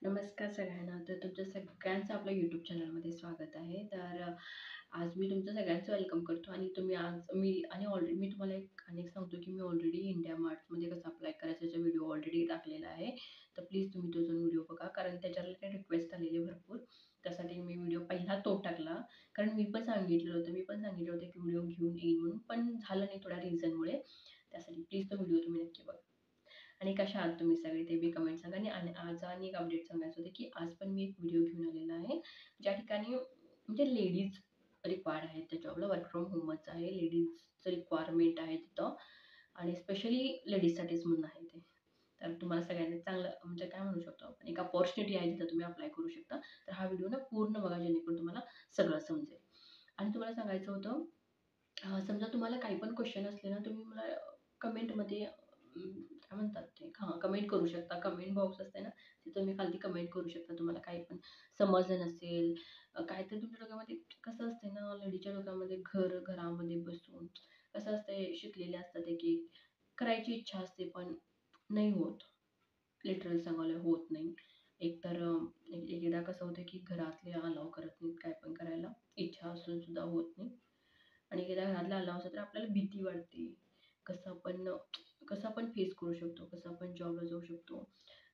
नमस्कार सगळ्यांना. तर तुमच्या सगळ्यांचं आपल्या यूट्यूब चॅनलमध्ये स्वागत आहे. आज मी तुमचं सगळ्यांचं वेलकम करतो आणि तुम्ही आज मी आणि ऑलरेडी मी तुम्हाला एक अनेक सांगतो, की मी ऑलरेडी इंडिया मार्टमध्ये कसं अप्लाय करायचं याचा व्हिडिओ ऑलरेडी टाकलेला आहे. तर प्लीज तुम्ही तो जाऊन व्हिडिओ बघा, कारण त्या रिक्वेस्ट आलेली भरपूर. त्यासाठी मी व्हिडिओ पहिला तो टाकला. कारण मी पण सांगितलं होतं, की व्हिडिओ घेऊन येईन म्हणून, पण झालं नाही थोड्या रिझनमुळे. त्यासाठी प्लीज तो व्हिडिओ तुम्ही नक्की बघा. आणि कशा आहात तुम्ही सगळे ते बी कमेंट सांगा. आणि आज एक अपडेट सांगायचं होतं, की आज पण मी एक व्हिडिओ घेऊन आलेला आहे, ज्या ठिकाणी म्हणजे लेडीज रिक्वायर्ड आहेत त्या जॉबला. वर्क फ्रॉम होमच आहे. लेडीजचं रिक्वायरमेंट आहे तिथं आणि स्पेशली लेडीजसाठीच म्हणून आहे ते. तर तुम्हाला सगळ्यांना चांगलं म्हणजे काय म्हणू शकतो आपण, एक अपॉर्च्युनिटी आहे जिथं तुम्ही अप्लाय करू शकता. तर हा व्हिडिओ ना पूर्ण बघा, जेणेकरून तुम्हाला सगळं समजेल. आणि तुम्हाला सांगायचं होतं, समजा तुम्हाला काही पण क्वेश्चन असले ना, तुम्ही मला कमेंटमध्ये काय म्हणतात ते, हां, कमेंट करू शकता. कमेंट बॉक्स असते ना, तिथं तुम्ही खालती कमेंट करू शकता. तुम्हाला काही पण समजलं नसेल, काहीतरी तुमच्या डोक्यामध्ये कसं असते ना, लेडीजच्या डोक्यामध्ये घरामध्ये बसून कसं असतंय, शिकलेले असतात एक-एक, करायची इच्छा असते पण नाही होत. लिटरली सांगायला होत नाही. एकतर एकेकदा कसं होतं, की घरातले अलाऊ करत नाहीत काय पण करायला. इच्छा असून सुद्धा होत नाही. आणि एकदा घरातला अलाव असला तर आपल्याला भीती वाटते. कसं आपण कसं आपण फेस करू शकतो, कसं आपण जॉबला जाऊ शकतो.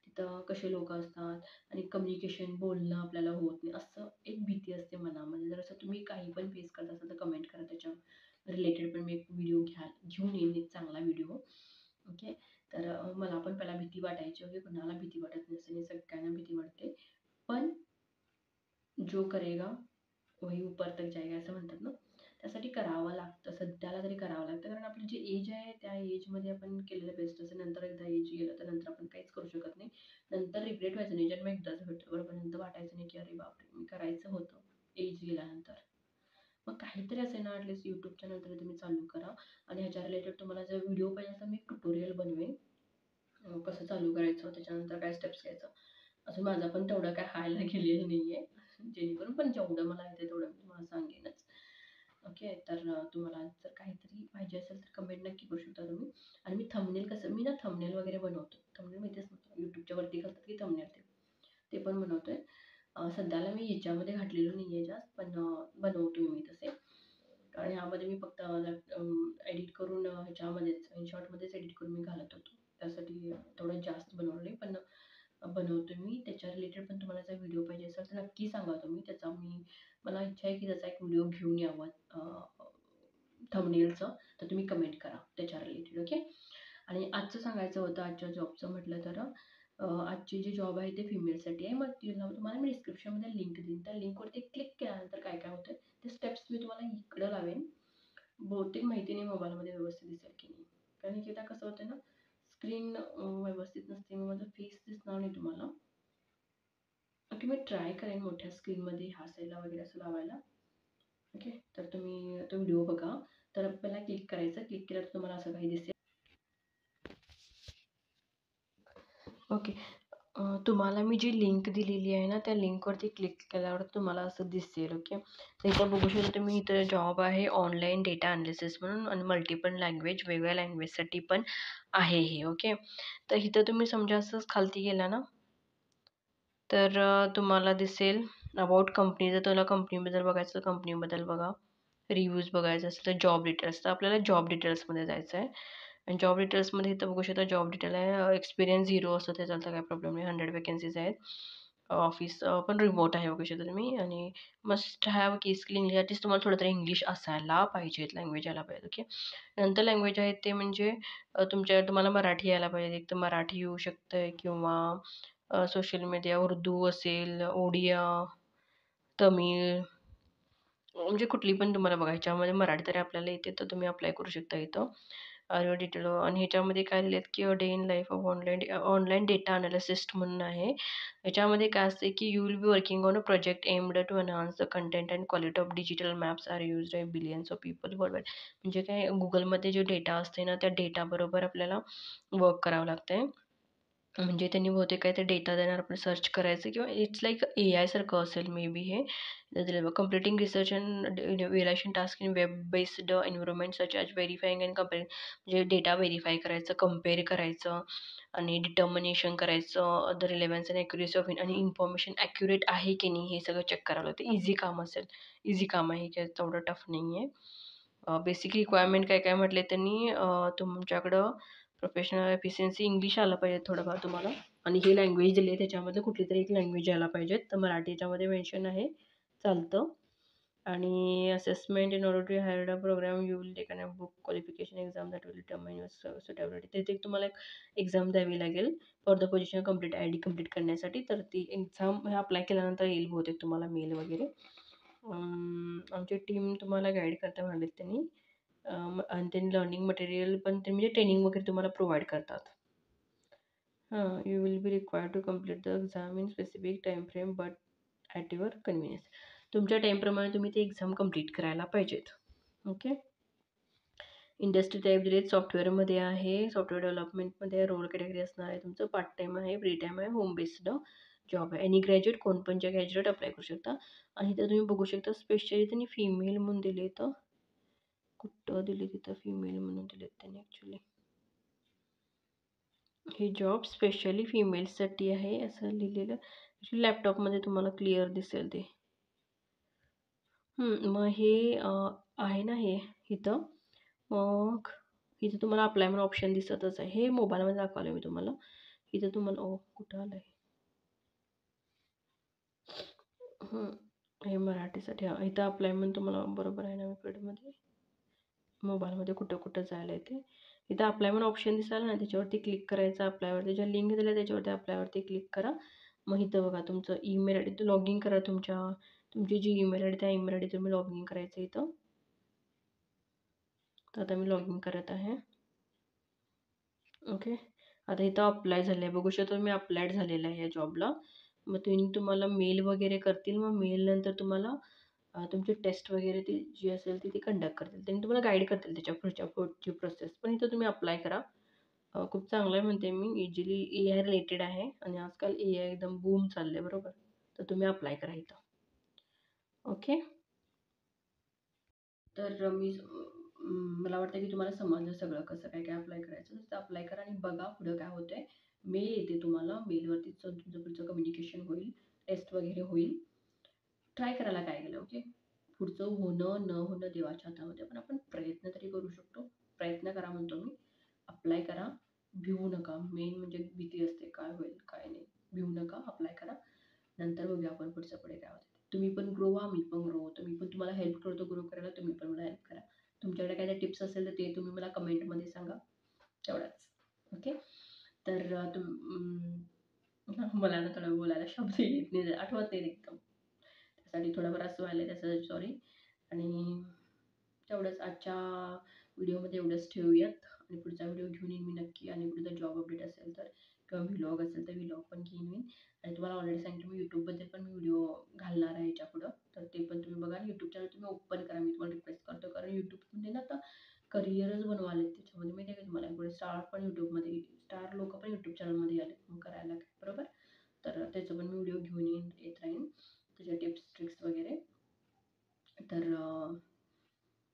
तिथं कसे लोकं असतात आणि कम्युनिकेशन बोलणं आपल्याला होत नाही, असं एक भीती असते मनामध्ये. जर असं तुम्ही काही पण फेस करत असाल तर कमेंट करा. त्याच्या रिलेटेड पण मी एक व्हिडिओ घेऊन येईन, एक चांगला व्हिडिओ. ओके. तर मला पण पहिला भीती वाटायची. ओके. कुणाला भीती वाटत नसते आणि सगळ्यांना भीती वाटते. पण जो करेगा वही ऊपर तक जाएगा असं म्हणतात ना. त्यासाठी करावं लागतं. सध्याला तरी करावं लागतं. कारण आपली जी एज आहे त्या एजमध्ये आपण केलेलं बेस्ट असतं. नंतर एकदा एज गेलं तर नंतर आपण काहीच करू शकत नाही. नंतर रिग्रेट व्हायचं नाही. जन्म एकदाच भेटतो बरोबर. नंतर वाटायचं नाही की अरे बापरे! मी करायचं होतं एज गेल्यानंतर. मग काहीतरी असेल ना, ॲटलीस्ट YouTube चॅनल तरी तुम्ही चालू करा. आणि ह्याच्या रिलेटेड तुम्हाला जर व्हिडिओ पाहिजे असेल, मी ट्युटोरियल बनवेन. कसं चालू करायचं, त्याच्यानंतर काय स्टेप्स घ्यायचं. अजून माझं पण तेवढं काय हायला गेलेलं नाहीये. जेणेकरून पण जेवढं मला येतं तेवढं मी तुम्हाला सांगेनच. ओके. तर तुम्हाला जर काहीतरी पाहिजे असेल तर कमेंट नक्की करू शकता तुम्ही. आणि मी ना थंबनेल वगैरे बनवतो. थंबनेल माहितीच ना, YouTubeच्या वरती घालतात की थंबनेल ते पण बनवतोय. सध्याला मी ह्याच्यामध्ये घातलेलं नाहीये जास्त, पण बनवतोय मी तसे. कारण ह्यामध्ये मी फक्त एडिट करून ह्याच्यामध्येच InShotमध्येच एडिट करून मी घालत होतो. त्यासाठी तेवढं जास्त बनवलं नाही, पण बनवतोय मी. त्याच्या रिलेटेड पण तुम्हाला जर व्हिडिओ पाहिजे असेल तर नक्की सांगा तुम्ही. मला इच्छा आहे की त्याचा एक व्हिडिओ घेऊन यावा, थंबनेलचं. तर तुम्ही कमेंट करा त्याच्या रिलेटेड. ओके. आणि आजचं सांगायचं होतं, आजच्या जॉबचं म्हटलं तर आजची जी जॉब आहे ते फिमेलसाठी आहे. मग तिला तुम्हाला मी डिस्क्रिप्शनमध्ये लिंक देईन. त्या लिंकवरती क्लिक केल्यानंतर काय काय होतं ते स्टेप्स मी तुम्हाला इकडं लावेन. बहुतेक माहिती नाही मोबाईलमध्ये व्यवस्थित दिसेल की नाही. कारण एकदा कसं होतं ना, स्क्रीन व्यवस्थित नसते. मग माझा फेस दिसणार नाही तुम्हाला. ओके. मी ट्राय करेन मोठ्या स्क्रीनमध्ये ह्या साईडला वगैरे असं लावायला. ओके. तर तुम्ही तो व्हिडिओ बघा. तर पहिला क्लिक करायचं. क्लिक केल्यावर तुम्हाला असं काही दिसेल. ओके. तुम्हाला मी जी लिंक दिलेली आहे ना, त्या लिंकवरती क्लिक केल्यावर तुम्हाला असं दिसेल. ओके. तर इथं बघू शकता तुम्ही, इथं जॉब आहे ऑनलाईन डेटा अनालिसिस म्हणून आणि मल्टिपल लँग्वेज, वेगवेगळ्या लँग्वेजसाठी पण आहे हे. ओके. तर इथं तुम्ही समजा असंच खालती गेला ना, तर तुम्हाला दिसेल अबाउट कंपनी. जर तुला कंपनीबद्दल बघायचं तर कंपनीबद्दल बघा. रिव्ह्यूज बघायचं असेल तर जॉब डिटेल्स. तर आपल्याला जॉब डिटेल्समध्ये जायचं आहे. आणि जॉब डिटेल्समध्ये इथं बघू शकता जॉब डिटेल आहे. एक्सपिरियन्स 0 असतं ते चालतं, काही प्रॉब्लेम नाही. 100 वेकन्सीज आहेत. ऑफिस पण रिमोट आहे बघू शकता तुम्ही. आणि मस्ट हॅव की स्किल इंग्लिश, ॲटलीस्ट तुम्हाला थोडं तरी इंग्लिश असायला पाहिजे, लँग्वेज यायला पाहिजे. ओके. नंतर लँग्वेज आहेत ते म्हणजे तुम्हाला मराठी यायला पाहिजे. एक तर मराठी येऊ शकतं किंवा सोशल मीडिया उर्दू असेल, ओडिया, तमिळ, म्हणजे कुठली पण तुम्हाला बघा. ह्याच्यामध्ये मराठी तरी आपल्याला येते तर तुम्ही अप्लाय करू शकता इथं. डिटेल आणि ह्याच्यामध्ये काय लिहिलेत की day in life of online data analyst म्हणून आहे. ह्याच्यामध्ये काय असते की you will be working on a project aimed to enhance the content and quality of digital maps are used by billions of people worldwide. म्हणजे काय, गुगलमध्ये जो data असते ना, त्या डेटाबरोबर आपल्याला वर्क करावं लागतंय. म्हणजे त्यांनी बहुतेक काय ते डेटा देणार, आपण सर्च करायचं किंवा इट्स लाईक एआयसारखं असेल मे बी हे. Completing research and variation task in web based environment such as verifying and comparing, म्हणजे डेटा व्हेरीफाय करायचं, कंपेअर करायचं आणि डिटर्मिनेशन करायचं, the relevance and accuracy of आणि इन्फॉर्मेशन ॲक्युरेट आहे की नाही हे सगळं चेक करावं लागतं. इझी काम असेल, इझी काम आहे, काय तेवढं टफ नाही आहे. बेसिक रिक्वायरमेंट काय काय म्हटले त्यांनी, तुमच्याकडं प्रोफेशनल एफिशियन्सी इंग्लिश आलं पाहिजे थोडंफार तुम्हाला, आणि हे लँग्वेज दिली आहे त्याच्यामध्ये कुठली तरी एक लँग्वेज यायला पाहिजेत. तर मराठी याच्यामध्ये मेन्शन आहे, चालतं. आणि assessment in order to hire a program you will take an book qualification exam that will determine your suitability. तिथे तुम्हाला एक एक्झाम द्यावी लागेल for the position complete I D complete करण्यासाठी. तर ती एक्झाम अप्लाय केल्यानंतर येईल बहुतेक तुम्हाला मेल वगैरे. आमची टीम तुम्हाला गाईड करता म्हणालेत त्यांनी. आणि त्यांनी लर्निंग मटेरियल पण ते म्हणजे ट्रेनिंग वगैरे तुम्हाला प्रोव्हाइड करतात. You will be required to complete the exam in specific time frame but at your convenience. तुमच्या टाईमप्रमाणे तुम्ही ते एक्झाम कंप्लीट करायला पाहिजेत. ओके. इंडस्ट्री टाईप दिले सॉफ्टवेअरमध्ये आहे, सॉफ्टवेअर डेव्हलपमेंटमध्ये रोल कॅटेगरी असणार आहे तुमचं. पार्ट टाईम आहे, फ्री टाईम आहे, होम बेस्ड जॉब आहे. एनी ग्रॅज्युएट, कोणपणच्या ग्रॅज्युएट अप्लाय करू शकता. आणि इथं तुम्ही बघू शकता स्पेशली त्यांनी फिमेल म्हणून दिले, तर कुठं दिले तिथं फिमेल म्हणून दिलेत त्यांनी ॲक्च्युली. हे जॉब स्पेशली फिमेल्ससाठी आहे असं लिहिलेलं. लॅपटॉपमध्ये तुम्हाला क्लिअर दिसेल ते. मग हे आहे ना हे इथं. मग इथं तुम्हाला अप्लाय म्हणून ऑप्शन दिसतच आहे. हे मोबाईलमध्ये दाखवलं मी तुम्हाला. इथं तुम्हाला कुठं आलं आहे, हे मराठीसाठी. इथं अप्लाय म्हणून तुम्हाला बरोबर आहे ना वेबसाईटमध्ये, मोबाईलमध्ये कुठं कुठं जायला येते. इथं अप्लाय म्हणून ऑप्शन दिसायला ना, त्याच्यावरती क्लिक करायचं. अप्लायवरती ज्या लिंक दिल्या त्याच्यावरती अप्लायवरती क्लिक करा. मग इथं बघा तुमचं email I D log in करा. तुमची जी ईमेल आय डी त्या ईमेल आय डी तुम्ही लॉग इन करायचं इथं. तर आता मी लॉग इन करत आहे. ओके. आता इथं अप्लाय झालं आहे, बघू शकतो मी अप्लायड झालेलं आहे या जॉबला. मग तुम्हाला मेल वगैरे करतील. मग मेलनंतर तुम्हाला तुमची टेस्ट वगैरे ती जी असेल ती कंडक्ट करतील. त्यांनी तुम्हाला गाईड करतील त्याच्या पुढची प्रोसेस. पण इथं तुम्ही अप्लाय करा. खूप चांगलं आहे म्हणते मी. इझिली ए आय रिलेटेड आहे आणि आजकाल ए आय एकदम बूम चाललं आहे, बरोबर. तर तुम्ही अप्लाय करा इथं. ओके. तर मला वाटतं की तुम्हाला समजलं सगळं कसं काय काय अप्लाय करायचं. तर अप्लाय करा आणि बघा पुढं काय होतंय. मेल येते तुम्हाला, मेलवरतीच तुमचं पुढचं कम्युनिकेशन होईल, टेस्ट वगैरे होईल. ट्राय करायला काय गेलं. ओके. पुढचं होणं न होणं देवाच्या हातामध्ये, पण आपण प्रयत्न तरी करू शकतो. प्रयत्न करा म्हणतो मी. अप्लाय करा, भिवू नका. मेन म्हणजे भीती असते काय होईल काय नाही. भिवू नका, अप्लाय करा. नंतर बघूया आपण पुढचं पुढे काय होतं. तुम्ही पण ग्रो व्हा, मी पण ग्रो होतो. मी पण तुम्हाला हेल्प करतो ग्रो करायला, तुम्ही पण मला हेल्प करा. तुमच्याकडे काय टिप्स असेल तर ते तुम्ही मला कमेंटमध्ये सांगा. तेवढंच. ओके. तर मला ना थोडं बोलायला शब्द येत नाही, आठवत नाही एकदम. त्यासाठी थोडंफार असं व्हायलं, त्यासाठी सॉरी. आणि तेवढंच आजच्या व्हिडिओमध्ये एवढंच ठेवूयात. आणि पुढचा व्हिडिओ घेऊन येईन मी नक्की. आणि पुढचा जॉब अपडेट असेल तर किंवा व्लॉग असेल तर व्लॉग पण घेऊन येईन. आणि तुम्हाला ऑलरेडी सांगितलं मी यूट्यूबबद्दल पण मी व्हिडिओ घालणार आहे याच्यापुढं. तर ते पण तुम्ही बघा. यूट्यूब चॅनल तुम्ही ओपन करा, मी तुम्हाला रिक्वेस्ट करतो. कारण यूट्यूबमध्ये ना आता करिअरच बनवायला त्याच्यामध्ये, माहिती आहे का तुम्हाला. पुढे स्टार पण यूट्यूबमध्ये, स्टार लोक पण यूट्यूब चॅनलमध्ये आले मग करायला काय, बरोबर. तर त्याचं पण मी व्हिडिओ घेऊन येत राहीन, त्याच्या टिप्स ट्रिक्स वगैरे. तर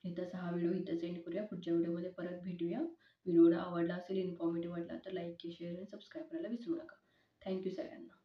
इथंच हा व्हिडिओ इथंच एंड करूया. पुढच्या व्हिडिओमध्ये परत भेटूया. व्हिडिओ आवडला असेल, इन्फॉर्मेटिव्ह वाटला तर लाईक, शेअर आणि सबस्क्राईब करायला विसरू नका. थँक्यू सगळ्यांना.